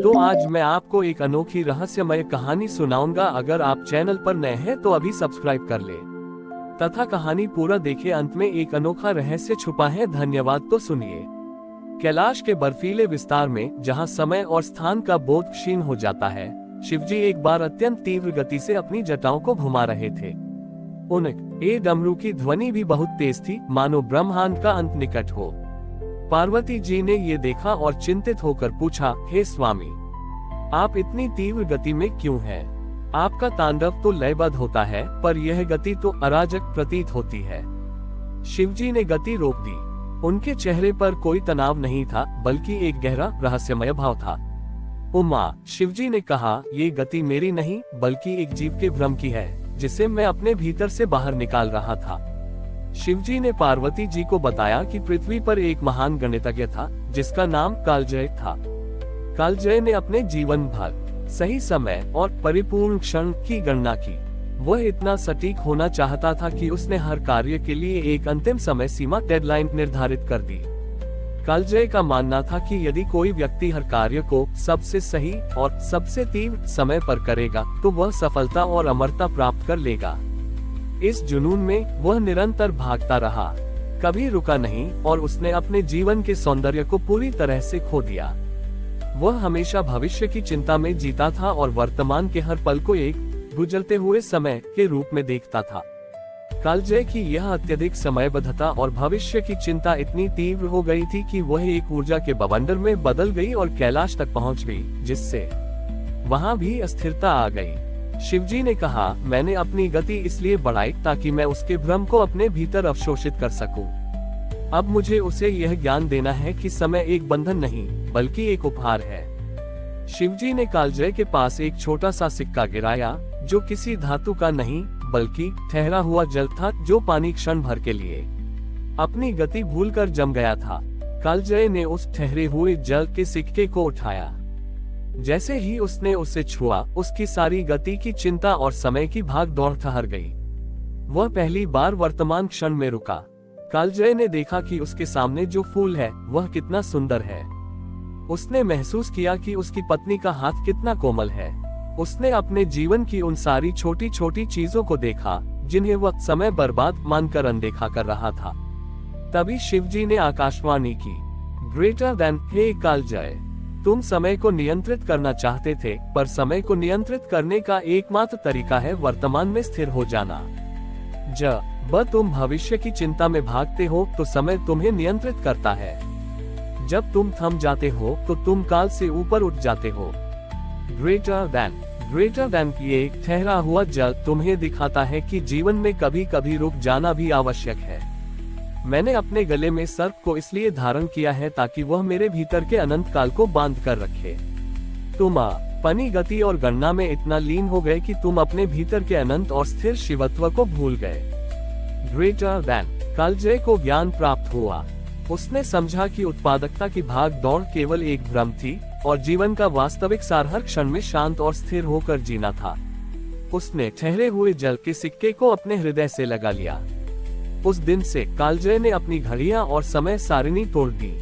तो आज मैं आपको एक अनोखी रहस्यमय कहानी सुनाऊंगा। अगर आप चैनल पर नए हैं तो अभी सब्सक्राइब कर ले तथा कहानी पूरा देखें। अंत में एक अनोखा रहस्य छुपा है। धन्यवाद। तो सुनिए। कैलाश के बर्फीले विस्तार में, जहां समय और स्थान का बोध क्षीण हो जाता है, शिवजी एक बार अत्यंत तीव्र गति से अपनी जटाओं को घुमा रहे थे। उनके डमरू की ध्वनि भी बहुत तेज थी, मानो ब्रह्मांड का अंत निकट हो। पार्वती जी ने ये देखा और चिंतित होकर पूछा, हे स्वामी, आप इतनी तीव्र गति में क्यों हैं? आपका तांडव तो लयबद्ध होता है, पर यह गति तो अराजक प्रतीत होती है। शिवजी ने गति रोक दी। उनके चेहरे पर कोई तनाव नहीं था, बल्कि एक गहरा रहस्यमय भाव था। उमा, शिवजी ने कहा, ये गति मेरी नहीं, बल्कि एक जीव के भ्रम की है, जिसे मैं अपने भीतर से बाहर निकाल रहा था। शिवजी ने पार्वती जी को बताया कि पृथ्वी पर एक महान गणितज्ञ था, जिसका नाम कालजय था। कालजय ने अपने जीवन भर सही समय और परिपूर्ण क्षण की गणना की। वह इतना सटीक होना चाहता था कि उसने हर कार्य के लिए एक अंतिम समय सीमा डेडलाइन निर्धारित कर दी। कालजय का मानना था कि यदि कोई व्यक्ति हर कार्य को सबसे सही और सबसे तीव्र समय पर करेगा, तो वह सफलता और अमरता प्राप्त कर लेगा। इस जुनून में वह निरंतर भागता रहा, कभी रुका नहीं, और उसने अपने जीवन के सौंदर्य को पूरी तरह से खो दिया। वह हमेशा भविष्य की चिंता में जीता था और वर्तमान के हर पल को एक गुजरते हुए समय के रूप में देखता था। कालजय की यह अत्यधिक समयबद्धता और भविष्य की चिंता इतनी तीव्र हो गई थी कि वह एक ऊर्जा के बवंडर में बदल गई और कैलाश तक पहुंच गई, जिससे वहां भी अस्थिरता आ गई। शिवजी ने कहा, मैंने अपनी गति इसलिए बढ़ाई ताकि मैं उसके भ्रम को अपने भीतर अवशोषित कर सकूं। अब मुझे उसे यह ज्ञान देना है कि समय एक बंधन नहीं, बल्कि एक उपहार है। शिवजी ने कालजय के पास एक छोटा सा सिक्का गिराया, जो किसी धातु का नहीं, बल्कि ठहरा हुआ जल था, जो पानी क्षण भर के लिए अपनी गति भूलकर जम गया था। कालजय ने उस ठहरे हुए जल के सिक्के को उठाया। जैसे ही उसने उसे छुआ, उसकी सारी गति की चिंता और समय की भाग दौड़ ठहर गई। वह पहली बार वर्तमान क्षण में रुका। कालजय ने देखा कि उसके सामने जो फूल है, वह कितना सुंदर है। उसने महसूस किया कि उसकी पत्नी का हाथ कितना कोमल है। उसने अपने जीवन की उन सारी छोटी छोटी चीजों को देखा, जिन्हें वह समय बर्बाद मानकर अनदेखा कर रहा था। तभी शिवजी ने आकाशवाणी की, ग्रेटर देन, हे कालजय, तुम समय को नियंत्रित करना चाहते थे, पर समय को नियंत्रित करने का एकमात्र तरीका है वर्तमान में स्थिर हो जाना। जब तुम भविष्य की चिंता में भागते हो, तो समय तुम्हें नियंत्रित करता है। जब तुम थम जाते हो, तो तुम काल से ऊपर उठ जाते हो। ग्रेटर देन ये ठहरा हुआ जल तुम्हें दिखाता है कि जीवन में कभी कभी रुक जाना भी आवश्यक है। मैंने अपने गले में सर्प को इसलिए धारण किया है ताकि वह मेरे भीतर के अनंत काल को बांध कर रखे। तुम अपनी गति और गणना में इतना लीन हो गए कि तुम अपने भीतर के अनंत और स्थिर शिवत्व को भूल गए। ग्रेटर देन, कालजय को ज्ञान प्राप्त हुआ। उसने समझा कि उत्पादकता की भाग दौड़ केवल एक भ्रम थी, और जीवन का वास्तविक सार हर क्षण में शांत और स्थिर होकर जीना था। उसने ठहरे हुए जल के सिक्के को अपने हृदय से लगा लिया। उस दिन से कालजय ने अपनी घड़ियां और समय सारिणी तोड़ दी।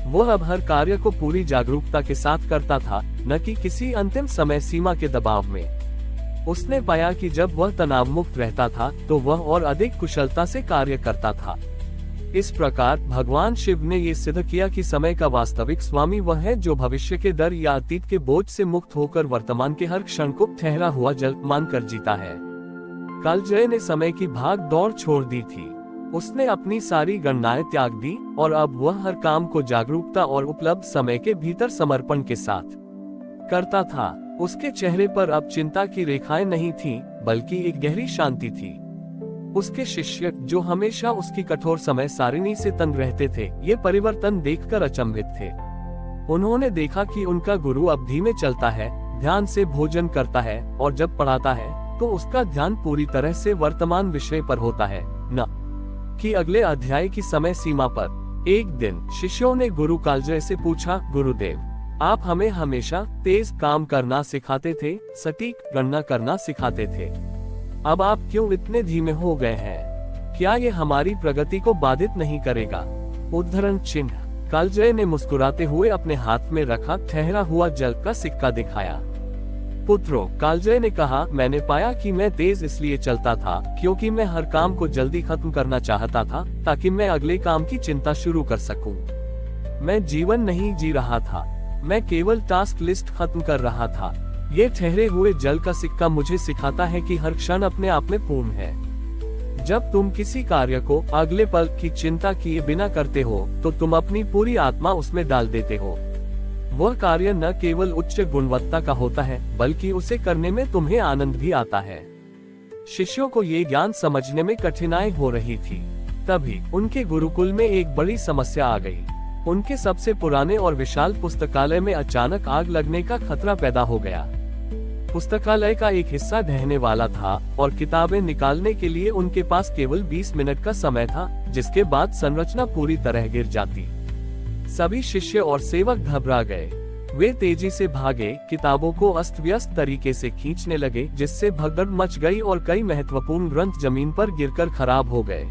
वह अब हर कार्य को पूरी जागरूकता के साथ करता था, न कि किसी अंतिम समय सीमा के दबाव में। उसने पाया कि जब वह तनाव मुक्त रहता था, तो वह और अधिक कुशलता से कार्य करता था। इस प्रकार भगवान शिव ने ये सिद्ध किया कि समय का वास्तविक स्वामी वह है जो भविष्य के डर या अतीत के बोझ से मुक्त होकर वर्तमान के हर क्षण को ठहरा हुआ जल मानकर जीता है। कालजय ने समय की भाग दौड़ छोड़ दी थी। उसने अपनी सारी गणनाएं त्याग दी, और अब वह हर काम को जागरूकता और उपलब्ध समय के भीतर समर्पण के साथ करता था। उसके चेहरे पर अब चिंता की रेखाएं नहीं थीं, बल्कि एक गहरी शांति थी। उसके शिष्य, जो हमेशा उसकी कठोर समय सारिणी से तंग रहते थे, ये परिवर्तन देखकर अचंभित थे। उन्होंने देखा कि उनका गुरु अब धीमे चलता है, ध्यान से भोजन करता है, और जब पढ़ाता है तो उसका ध्यान पूरी तरह से वर्तमान विषय पर होता है, न कि अगले अध्याय की समय सीमा पर। एक दिन शिष्यों ने गुरु कालजय से पूछा, गुरुदेव, आप हमें हमेशा तेज काम करना सिखाते थे, सटीक गणना करना सिखाते थे। अब आप क्यों इतने धीमे हो गए हैं? क्या ये हमारी प्रगति को बाधित नहीं करेगा? उद्धरण चिन्ह। कालजय ने मुस्कुराते हुए अपने हाथ में रखा ठहरा हुआ जल का सिक्का दिखाया। पुत्रों, कालजय ने कहा, मैंने पाया कि मैं तेज इसलिए चलता था क्योंकि मैं हर काम को जल्दी खत्म करना चाहता था ताकि मैं अगले काम की चिंता शुरू कर सकूं। मैं जीवन नहीं जी रहा था, मैं केवल टास्क लिस्ट खत्म कर रहा था। ये ठहरे हुए जल का सिक्का मुझे सिखाता है कि हर क्षण अपने आप में पूर्ण है। जब तुम किसी कार्य को अगले पल की चिंता किए बिना करते हो तो तुम अपनी पूरी आत्मा उसमें डाल देते हो। वह कार्य न केवल उच्च गुणवत्ता का होता है बल्कि उसे करने में तुम्हें आनंद भी आता है। शिष्यों को ये ज्ञान समझने में कठिनाई हो रही थी। तभी उनके गुरुकुल में एक बड़ी समस्या आ गई। उनके सबसे पुराने और विशाल पुस्तकालय में अचानक आग लगने का खतरा पैदा हो गया। पुस्तकालय का एक हिस्सा ढहने वाला था और किताबें निकालने के लिए उनके पास केवल 20 मिनट का समय था, जिसके बाद संरचना पूरी तरह गिर जाती। सभी शिष्य और सेवक घबरा गए। वे तेजी से भागे, किताबों को अस्त व्यस्त तरीके से खींचने लगे, जिससे भगदड़ मच गई और कई महत्वपूर्ण ग्रंथ जमीन पर गिरकर खराब हो गए।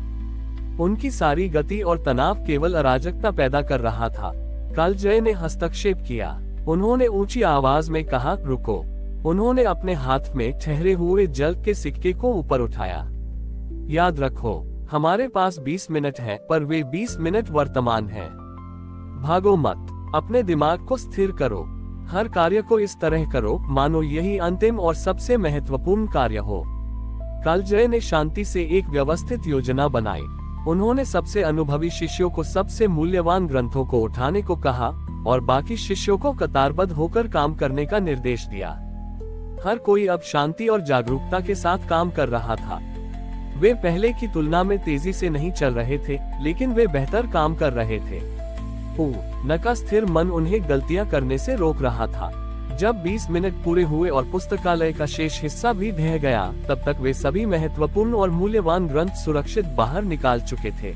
उनकी सारी गति और तनाव केवल अराजकता पैदा कर रहा था। कालजय ने हस्तक्षेप किया। उन्होंने ऊंची आवाज में कहा, रुको। उन्होंने अपने हाथ में ठहरे हुए जल के सिक्के को ऊपर उठाया। याद रखो, हमारे पास 20 मिनट है, पर वे 20 मिनट वर्तमान हैं। भागो मत, अपने दिमाग को स्थिर करो। हर कार्य को इस तरह करो मानो यही अंतिम और सबसे महत्वपूर्ण कार्य हो। कालजय ने शांति से एक व्यवस्थित योजना बनाई। उन्होंने सबसे अनुभवी शिष्यों को सबसे मूल्यवान ग्रंथों को उठाने को कहा और बाकी शिष्यों को कतारबद्ध होकर काम करने का निर्देश दिया। हर कोई अब शांति और जागरूकता के साथ काम कर रहा था। वे पहले की तुलना में तेजी से नहीं चल रहे थे, लेकिन वे बेहतर काम कर रहे थे। नका स्थिर मन उन्हें गलतियां करने से रोक रहा था। जब 20 मिनट पूरे हुए और पुस्तकालय का शेष हिस्सा भी ढह गया, तब तक वे सभी महत्वपूर्ण और मूल्यवान ग्रंथ सुरक्षित बाहर निकाल चुके थे।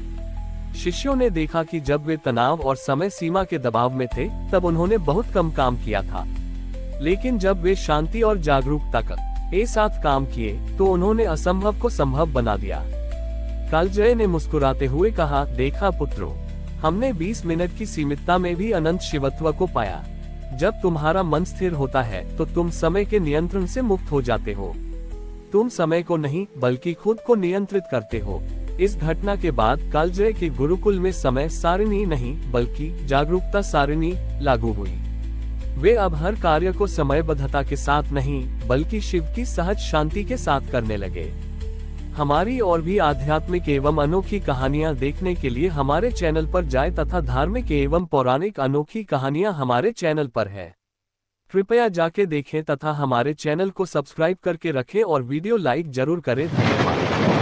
शिष्यों ने देखा कि जब वे तनाव और समय सीमा के दबाव में थे, तब उन्होंने बहुत कम काम किया था, लेकिन जब वे शांति और जागरूकता के साथ काम किए तो उन्होंने असंभव को संभव बना दिया। कालजय ने मुस्कुराते हुए कहा, देखा पुत्रों, हमने 20 मिनट की सीमितता में भी अनंत शिवत्व को पाया। जब तुम्हारा मन स्थिर होता है तो तुम समय के नियंत्रण से मुक्त हो जाते हो। तुम समय को नहीं बल्कि खुद को नियंत्रित करते हो। इस घटना के बाद कालजय के गुरुकुल में समय सारिणी नहीं बल्कि जागरूकता सारिणी लागू हुई। वे अब हर कार्य को समयबद्धता के साथ नहीं बल्कि शिव की सहज शांति के साथ करने लगे। हमारी और भी आध्यात्मिक एवं अनोखी कहानियां देखने के लिए हमारे चैनल पर जाएं तथा धार्मिक एवं पौराणिक अनोखी कहानियां हमारे चैनल पर है। कृपया जाके देखें तथा हमारे चैनल को सब्सक्राइब करके रखें और वीडियो लाइक जरूर करें। धन्यवाद।